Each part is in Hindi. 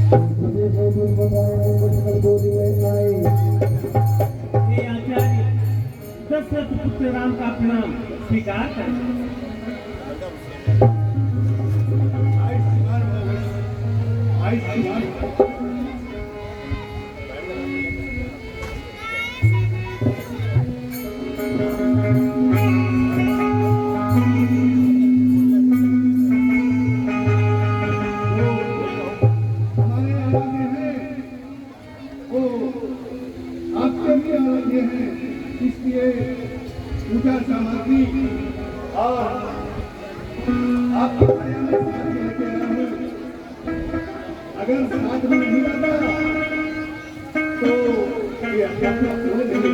हे आचार्य, दशरथ पुत्र राम का प्रणाम स्वीकार करें। इसलिए पूजा सामग्री और आपकी आया में साथ लेके आया हूँ। अगर साथ में नहीं आता तो ये अपना पूरे नहीं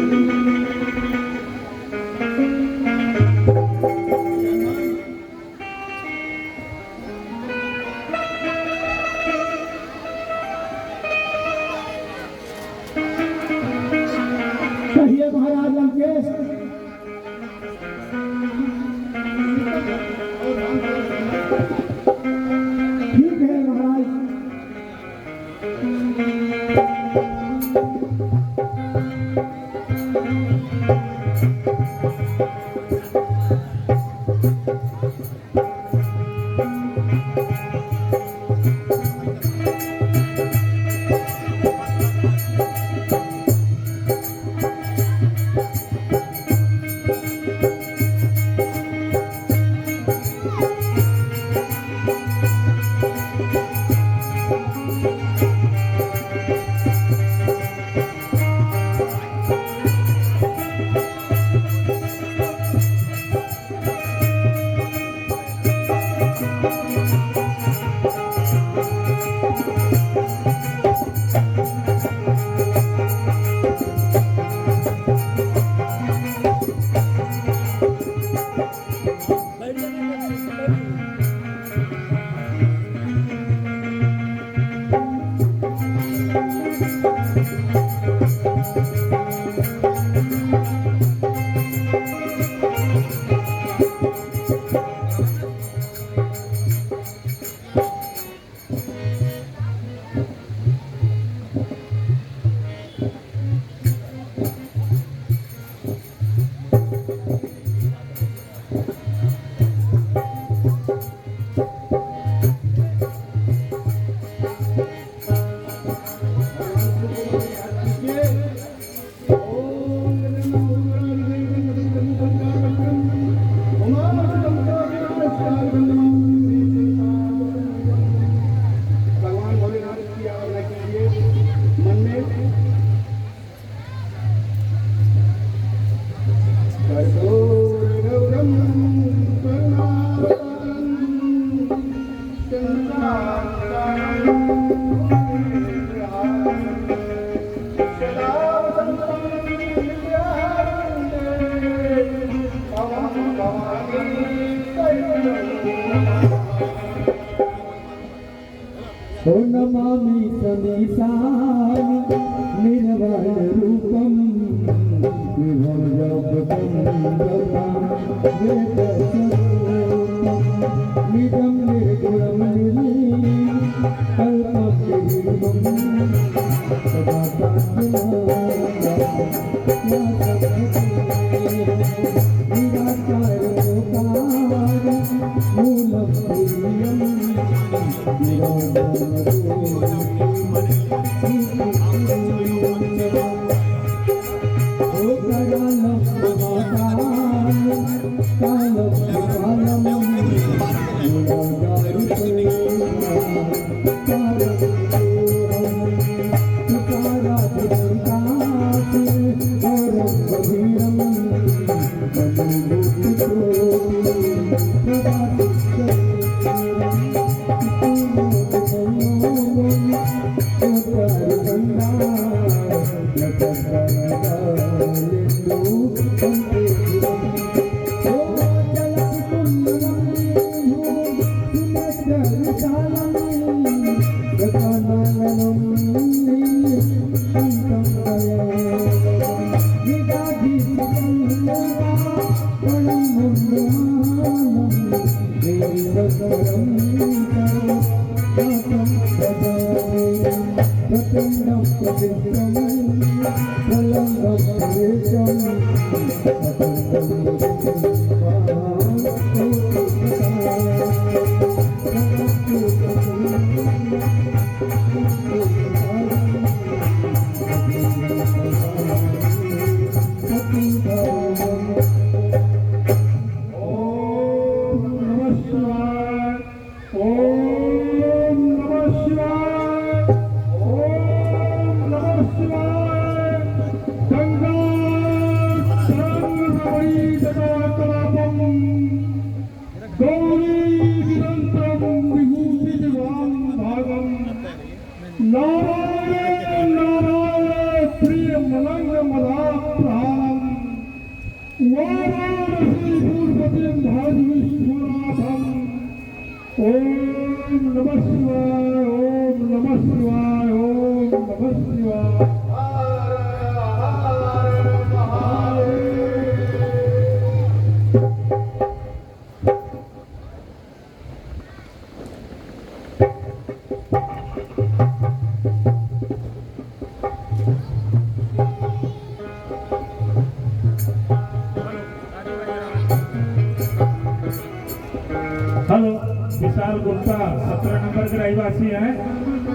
कहिए महाराज लंकेश। ठीक है महाराज। नमामि समीसानि निर्वाण रूपम निजम निर्गुणम Oh, प्रचंडं प्रचंडं प्रलंबं प्रवेशं नारायण नारायण प्रिय मलंग मदाप्रहारम वाराणसी भूपतिं भज विश्वनाथम। ओम नमः शिवाय, ओम नमः शिवाय, ओम नमः शिवाय। हेलो, विशाल गुप्ता 17 नंबर के रहवासी हैं।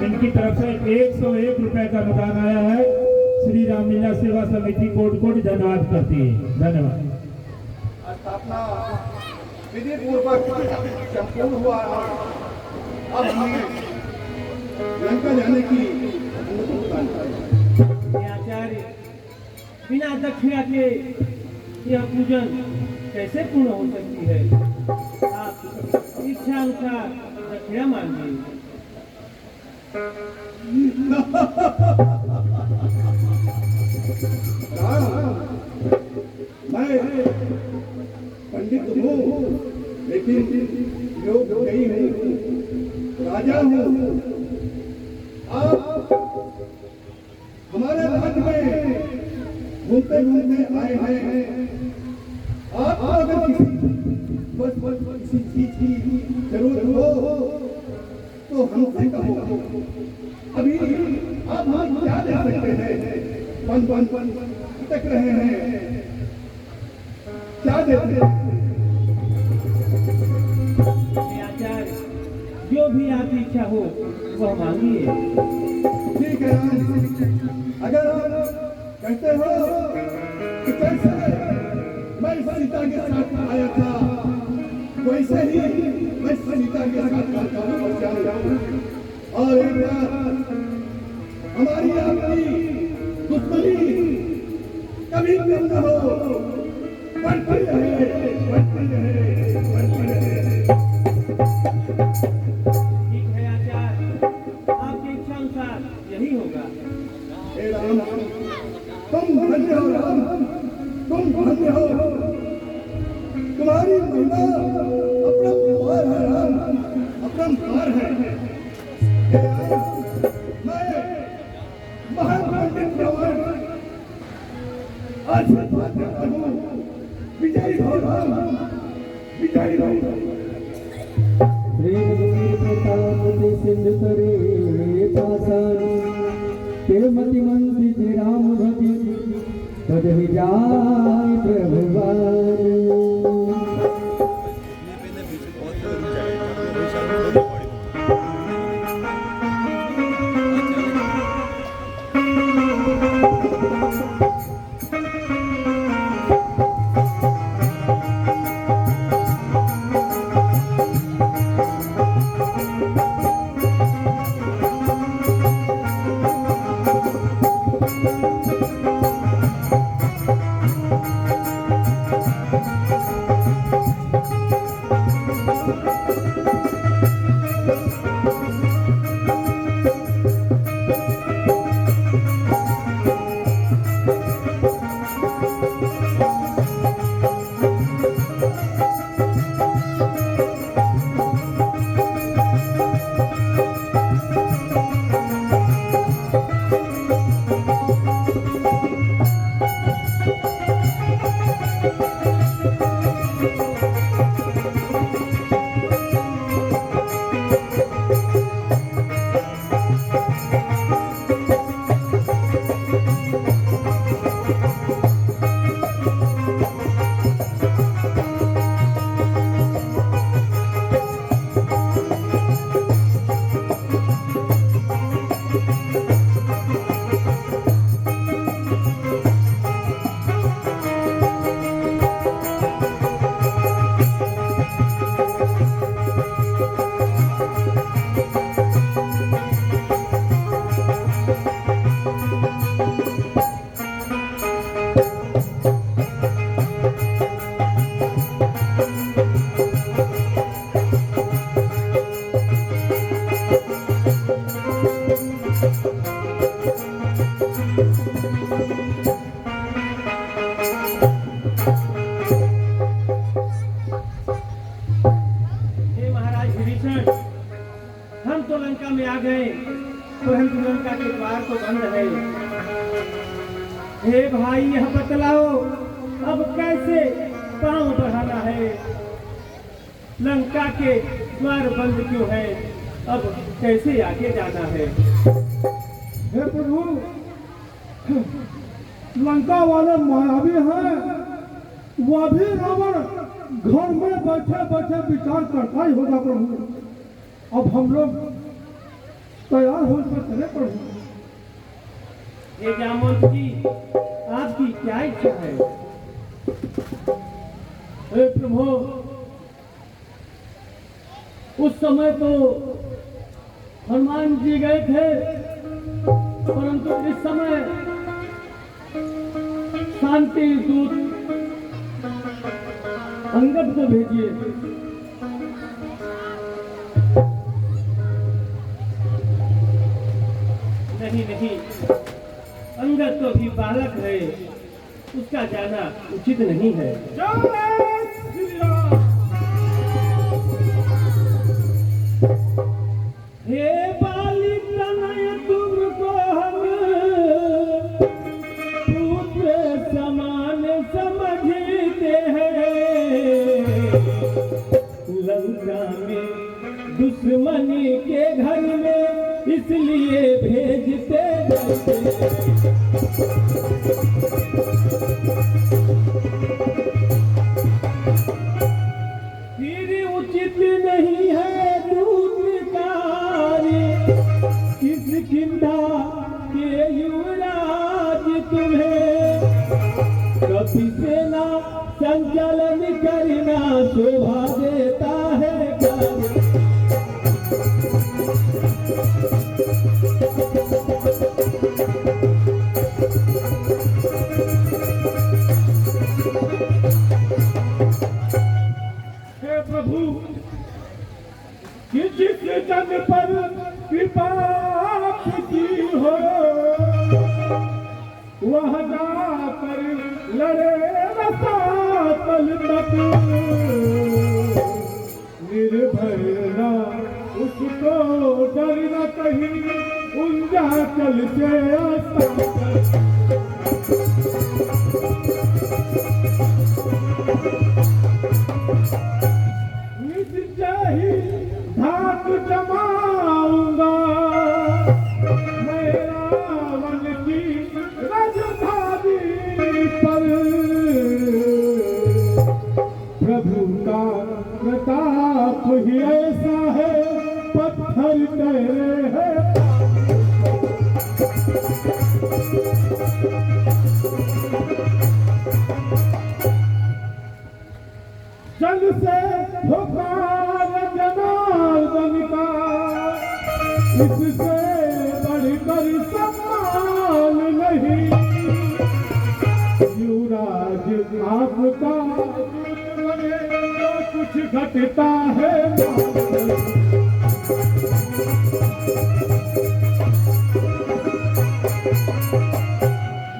इनकी तरफ से 101 रुपए का अनुदान आया है। श्री रामलीला सेवा समिति कोट कोट धन्यवाद करती है। धन्यवाद। स्थापना विधि पूर्वक संपूर्ण हुआ। अब हमें लंका जाने की ये आचार्य बिना दक्षिणा के यह पूजन कैसे पूर्ण हो सकती है? आप इच्छा अनुसार दक्षिणा मांगिए। मैं पंडित हूँ, लेकिन योग नहीं हूँ, राजा हूँ। आप हमारे राज्य में घूमते घूमते आए हैं। आपको अगर किसी चीज की जरूरत हो तो हमसे कहो। अभी आप हम क्या दे सकते हैं? पन तक रहे हैं, क्या देते हैं? आचार्य जो भी आपकी इच्छा हो वह मांगिए। ठीक है, अगर आप कहते हो कि कैसे मैं सीता के साथ आया था, वैसे ही मैं सीता के साथ जाऊँ। और एक बात, हमारी आपकी दुश्मनी कभी कम न हो, बढ़ती रहे, बढ़ती रहे, बढ़ती रहे। ठीक है आचार्य, आपकी इच्छा अनुसार यही होगा। हे राम, तुम धन्य हो राम, तुम धन्य हो। तुम्हारी महिमा अपरंपार है राम, अपरंपार है। हे राम, मैं महापंडित ब्राह्मण आशीर्वाद देता हूँ। विजयी हो राम, विजयी हो। प्रेम सिंधु करे पासन तिरुमति मंदिर राम भजी तद जाय प्रभुवान। परंतु लंका के द्वार तो बंद है। हे भाई यह बतलाओ अब कैसे पांव बढ़ाना है? लंका के द्वार बंद क्यों है? अब कैसे आगे जाना है? हे प्रभु, लंका वाले मायावी हैं, वह भी रावण घर में बैठे बैठे विचार करता ही होगा प्रभु। अब हम लोग तैयार हो चले प्रभु। ये जामवंत जी, आपकी क्या इच्छा है? हे प्रभु, उस समय तो हनुमान जी गए थे, परंतु इस समय शांति दूत अंगद को भेजिए। नहीं नहीं, अंगद तो भी बालक है, उसका जाना उचित नहीं है। हे बालिक तनय तुमको हम पुत्र समान समझते हैं। लंका में दुश्मनी के घर में इसलिए भेजते हैं। फिर उचित नहीं है दूत कार्य किस खिंडा के युवराज तुम्हें। कभी सेना संचालन करना शोभा देता है कार्य। हे प्रभु, कि जिस जन पर कृपा की हो, वह जाकर लड़े रसातल तक। निर्भय न उसको डर न कहीं, उंजाचल से अस्ताचल। निश्चय ही धाक जमाऊंगा मैं रावण की राजधानी पर। प्रभु का प्रताप ही ऐसा है, पत्थर ठहरे हैं। जल से पुकार जनार्दन का, इससे बढ़कर सम्मान नहीं। युवराज आपका बने तो कुछ घटता है।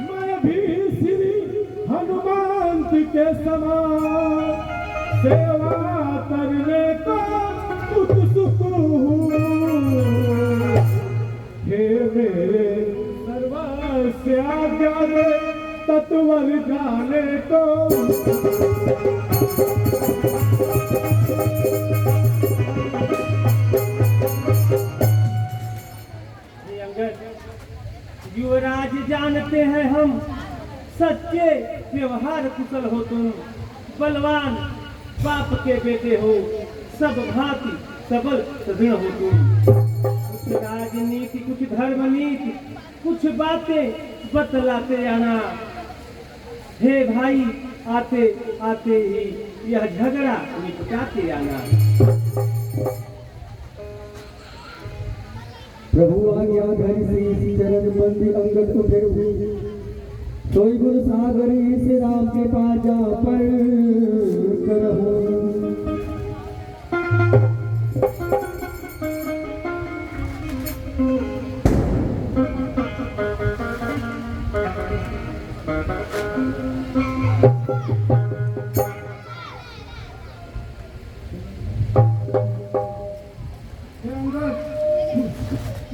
मैं भी श्री हनुमान जी के समान सेवा करने को उत्सुक हूँ। हे मेरे सर्वस्व आज्ञा दे, तत्वर जाने को। युवराज जानते हैं हम, सच्चे व्यवहार कुशल हो तुम, बलवान बाप के बेटे हो, सब भांति सबल सदृढ़ हो तुम। कुछ राजनीति, कुछ धर्म नीति, कुछ बातें बतलाते आना। हे भाई, आते आते ही यह झगड़ा निपटाते आना। प्रभु आज्ञा धरि श्री चरण बंदी अंगद को फिर हुई। सोई गुण सागर से राम के पास जा पर करहु।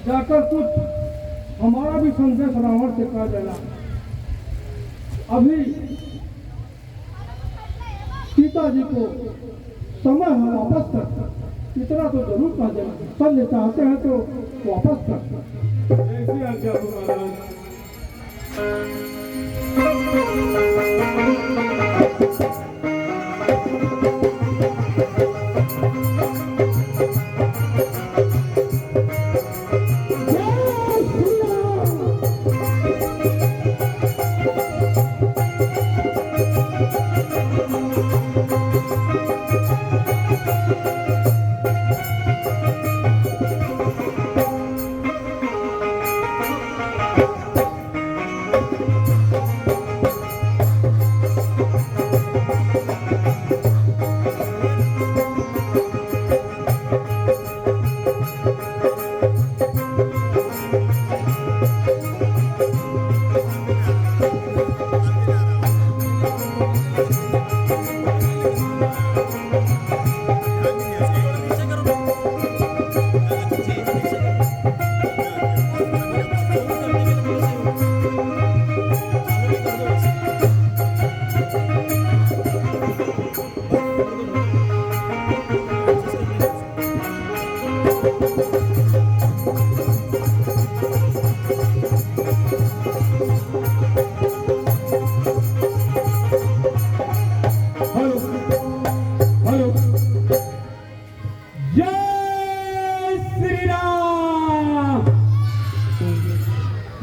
जाकर मगर कुछ हमारा भी संदेश रावण से कह देना। अभी सीता जी को समय है वापस कर, इतना तो जरूर कह देना। सब ले चाहते हैं तो वापस कर। ऐसी आज्ञा हो महाराज।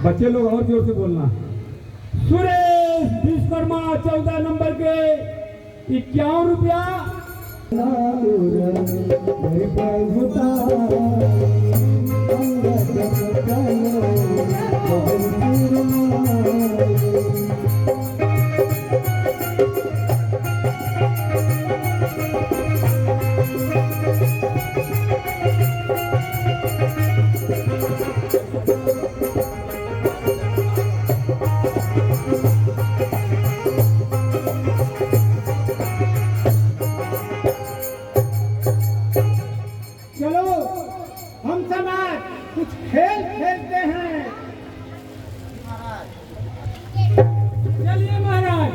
बच्चे लोग और जोर से बोलना। सुरेश विश्वकर्मा 14 नंबर के 51 रुपया। चलो हम सब आज कुछ खेल खेलते हैं। चलिए महाराज।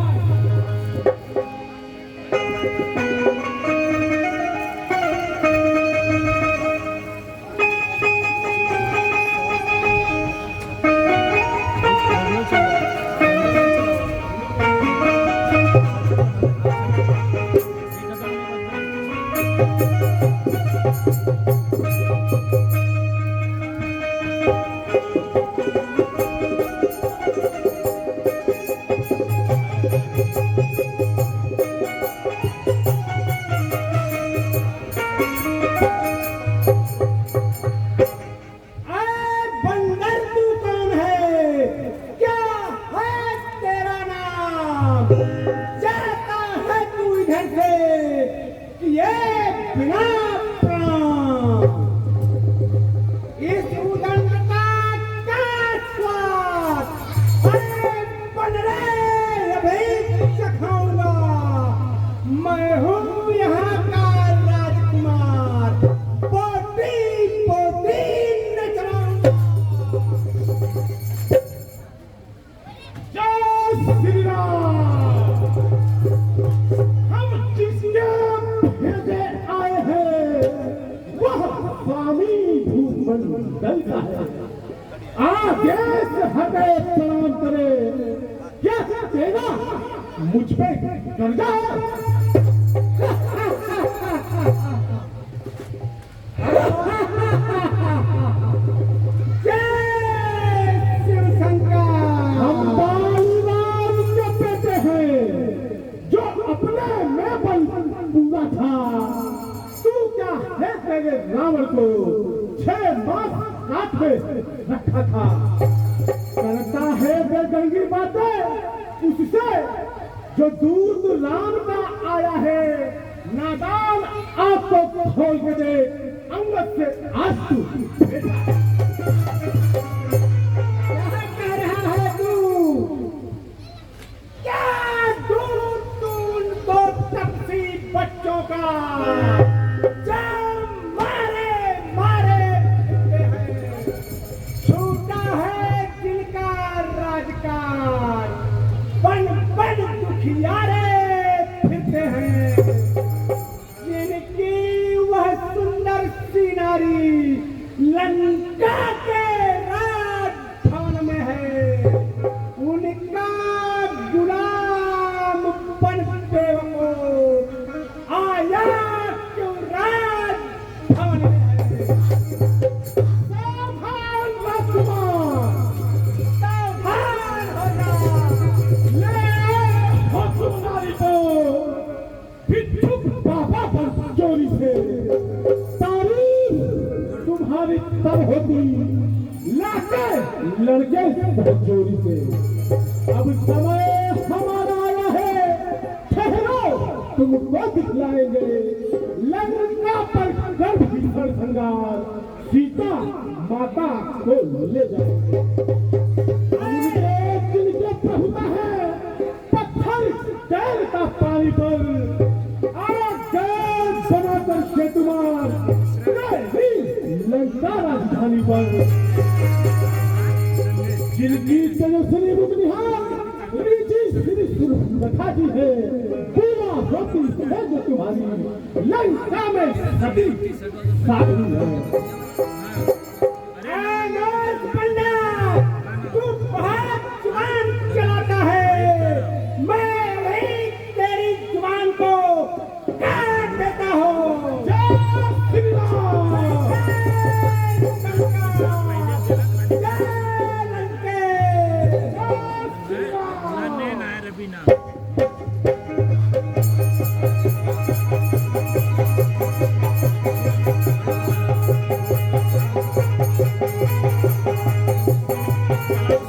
आदेश हटे प्रणाम करे, क्या सेना मुझ पे कर्जा हम बालीराम के बेटे हैं, जो अपने में बल पूरा था। तू क्या है तेरे रावण को 6 मास काट में रखा था। करता है बेढंगी बातें उससे जो दूध राम का आया है। नादान आपको खोल के दे अंगद से आज तू क्या कह रहा है तू? क्या दूध तू उनको तपसी बच्चों का मारे मारे फिरते हैं। हथियारे फिरते हैं, जिनकी वह सुंदर सी नारी लंका के राजभवन में है, उनका गुलाम बनते वो आया क्यों राजभवन में है। सावधान राजकुमार, सावधान हो जा, ले आओ सुंदरी को भिक्षुक बाबा पर चोरी से। तारीफ तुम्हारी तब होती लाके लड़के चोरी से। अब समय हमारा आया है, ठहरो तुमको दिखलाएंगे लंका पर गर्भ विसर्जन संगार, सीता माता को ले जाओ। जिनके प्रभुता है पत्थर कैल का पानी पर, बनाकर शेतुमार लंका राजधानी पर, जिनकी तेजस्वी मुखनिहार रीति श्री सुरक्षा जी है, पूरा होती है जो तुम्हारी लंका में सती साधु है। तू बहुत जुबान चलाता है, मैं वही तेरी जुबान को काट देता हूँ। जय श्री राम, Hello.